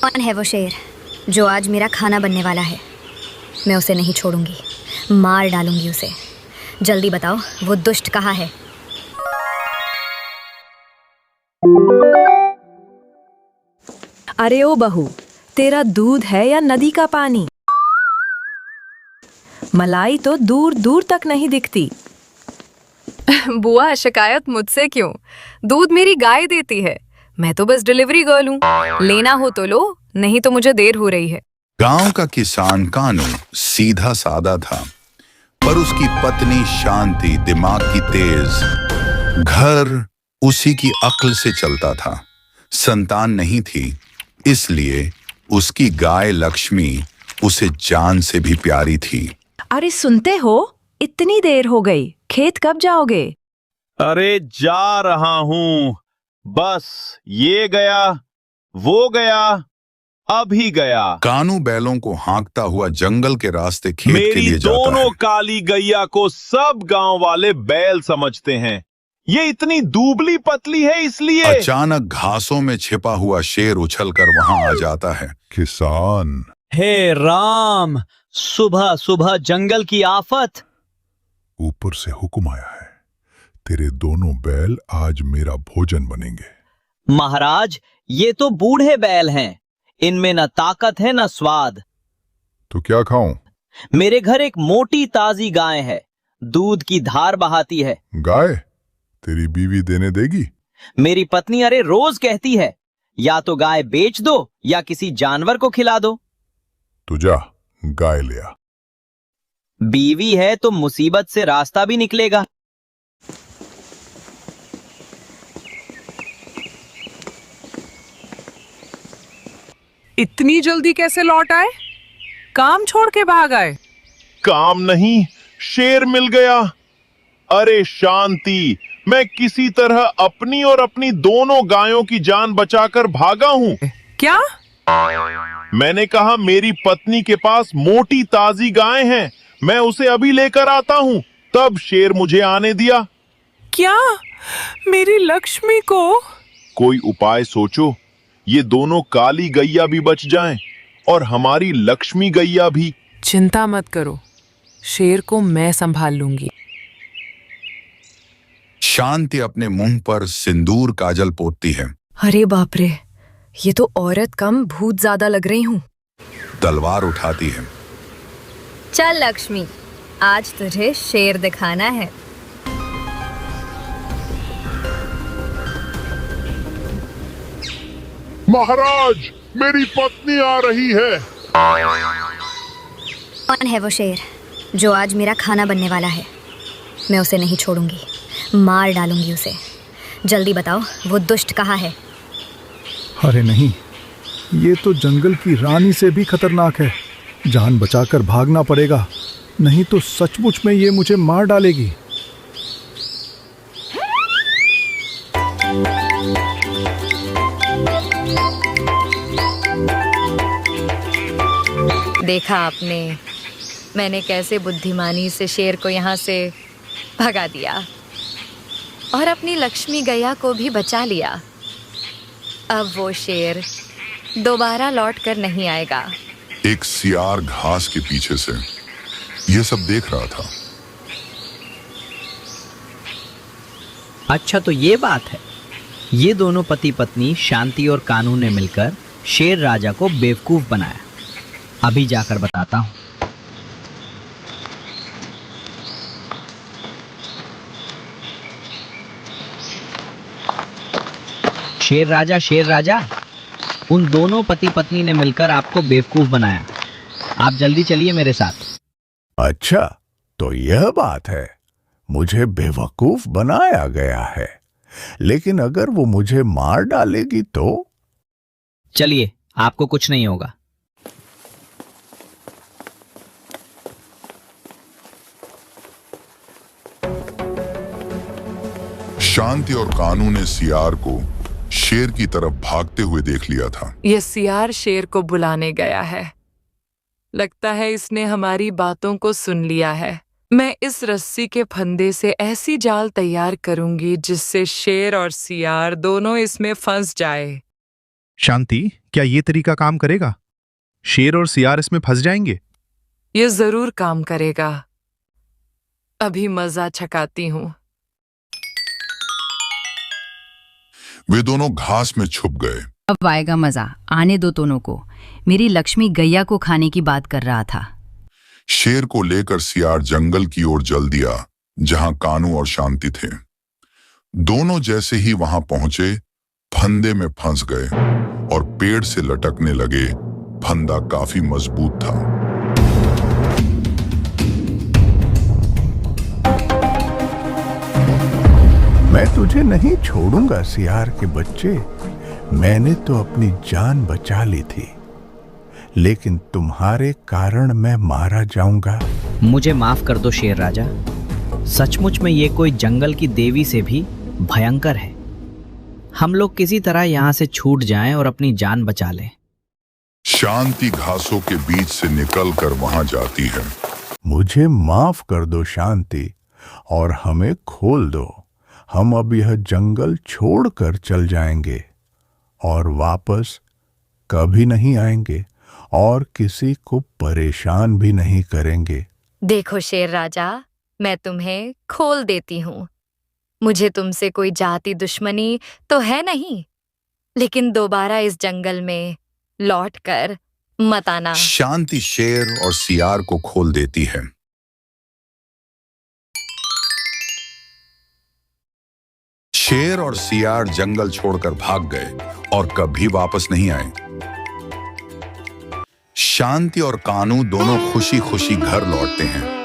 कौन है वो शेर जो आज मेरा खाना बनने वाला है? मैं उसे नहीं छोड़ूंगी, मार डालूंगी उसे। जल्दी बताओ, वो दुष्ट कहाँ है? अरे ओ बहू, तेरा दूध है या नदी का पानी? मलाई तो दूर दूर तक नहीं दिखती। बुआ, शिकायत मुझसे क्यों? दूध मेरी गाय देती है, मैं तो बस डिलीवरी गर्ल हूँ। लेना हो तो लो, नहीं तो मुझे देर हो रही है। गांव का किसान कानू सीधा सादा था, पर उसकी पत्नी शांति दिमाग की तेज। घर उसी की अक्ल से चलता था। संतान नहीं थी, इसलिए उसकी गाय लक्ष्मी उसे जान से भी प्यारी थी। अरे सुनते हो, इतनी देर हो गई, खेत कब जाओगे? अरे जा रहा हूँ, बस ये गया वो गया अभी गया। कानू बैलों को हाँकता हुआ जंगल के रास्ते खेत के मेरी लिए जाता दोनों है। काली गैया को सब गांव वाले बैल समझते हैं। ये इतनी दुबली पतली है इसलिए। अचानक घासों में छिपा हुआ शेर उछलकर वहां आ जाता है। किसान, हे राम, सुबह सुबह जंगल की आफत। ऊपर से हुक्म आया है, तेरे दोनों बैल आज मेरा भोजन बनेंगे। महाराज, ये तो बूढ़े बैल हैं, इनमें न ताकत है न स्वाद। तो क्या खाऊं? मेरे घर एक मोटी ताजी गाय है, दूध की धार बहाती है। गाय तेरी बीवी देने देगी? मेरी पत्नी अरे रोज कहती है, या तो गाय बेच दो या किसी जानवर को खिला दो। तो जा गाय ले आ। बीवी है तो मुसीबत से रास्ता भी निकलेगा। इतनी जल्दी कैसे लौट आए? काम छोड़ के भाग आए? काम नहीं, शेर मिल गया। अरे शांति, मैं किसी तरह अपनी और अपनी दोनों गायों की जान बचाकर भागा हूँ। क्या? मैंने कहा मेरी पत्नी के पास मोटी ताजी गाय हैं, मैं उसे अभी लेकर आता हूँ। तब शेर मुझे आने दिया। क्या? मेरी लक्ष्मी को? कोई उपाय सोचो, ये दोनों काली गैया भी बच जाएं और हमारी लक्ष्मी गैया भी। चिंता मत करो, शेर को मैं संभाल लूंगी। शांति अपने मुंह पर सिंदूर काजल पोतती है। अरे बाप रे, ये तो औरत कम भूत ज्यादा लग रही हूँ। तलवार उठाती है। चल लक्ष्मी, आज तुझे शेर दिखाना है। महाराज, मेरी पत्नी आ रही है। कौन है वो शेर जो आज मेरा खाना बनने वाला है? मैं उसे नहीं छोड़ूंगी, मार डालूंगी उसे। जल्दी बताओ, वो दुष्ट कहाँ है? अरे नहीं, ये तो जंगल की रानी से भी खतरनाक है। जान बचाकर भागना पड़ेगा, नहीं तो सचमुच में ये मुझे मार डालेगी। देखा आपने, मैंने कैसे बुद्धिमानी से शेर को यहाँ से भगा दिया और अपनी लक्ष्मी गैया को भी बचा लिया। अब वो शेर दोबारा लौट कर नहीं आएगा। एक सियार घास के पीछे से ये सब देख रहा था। अच्छा, तो ये बात है। ये दोनों पति पत्नी शांति और कानू ने मिलकर शेर राजा को बेवकूफ बनाया। अभी जाकर बताता हूँ। शेर राजा, उन दोनों पति पत्नी ने मिलकर आपको बेवकूफ बनाया। आप जल्दी चलिए मेरे साथ। अच्छा, तो यह बात है, मुझे बेवकूफ बनाया गया है। लेकिन अगर वो मुझे मार डालेगी तो? चलिए, आपको कुछ नहीं होगा। शांति और कानू ने सियार को शेर की तरफ भागते हुए देख लिया था। ये सियार शेर को बुलाने गया है। लगता है इसने हमारी बातों को सुन लिया है। मैं इस रस्सी के फंदे से ऐसी जाल तैयार करूंगी जिससे शेर और सियार दोनों इसमें फंस जाए। शांति, क्या ये तरीका काम करेगा? शेर और सियार इसमें फंस जाएंगे? ये जरूर काम करेगा। अभी मजा छकाती हूँ। वे दोनों घास में छुप गए। अब आएगा मजा, आने दो दोनों को। मेरी लक्ष्मी गैया को खाने की बात कर रहा था। शेर को लेकर सियार जंगल की ओर चल दिया, जहां कानू और शांति थे। दोनों जैसे ही वहां पहुंचे, फंदे में फंस गए और पेड़ से लटकने लगे। फंदा काफी मजबूत था। मैं तुझे नहीं छोड़ूंगा सियार के बच्चे। मैंने तो अपनी जान बचा ली थी, लेकिन तुम्हारे कारण मैं मारा जाऊंगा। मुझे माफ कर दो शेर राजा। सचमुच में ये कोई जंगल की देवी से भी भयंकर है। हम लोग किसी तरह यहाँ से छूट जाएं और अपनी जान बचा लें। शांति घासों के बीच से निकलकर वहां जाती है। मुझे माफ कर दो शांति, और हमें खोल दो। हम अब यह जंगल छोड़कर चल जाएंगे और वापस कभी नहीं आएंगे और किसी को परेशान भी नहीं करेंगे। देखो शेर राजा, मैं तुम्हें खोल देती हूँ। मुझे तुमसे कोई जाति दुश्मनी तो है नहीं, लेकिन दोबारा इस जंगल में लौटकर मत आना। शांति शेर और सियार को खोल देती है। शेर और सियार जंगल छोड़कर भाग गए और कभी वापस नहीं आए। शांति और कानू दोनों खुशी खुशी घर लौटते हैं।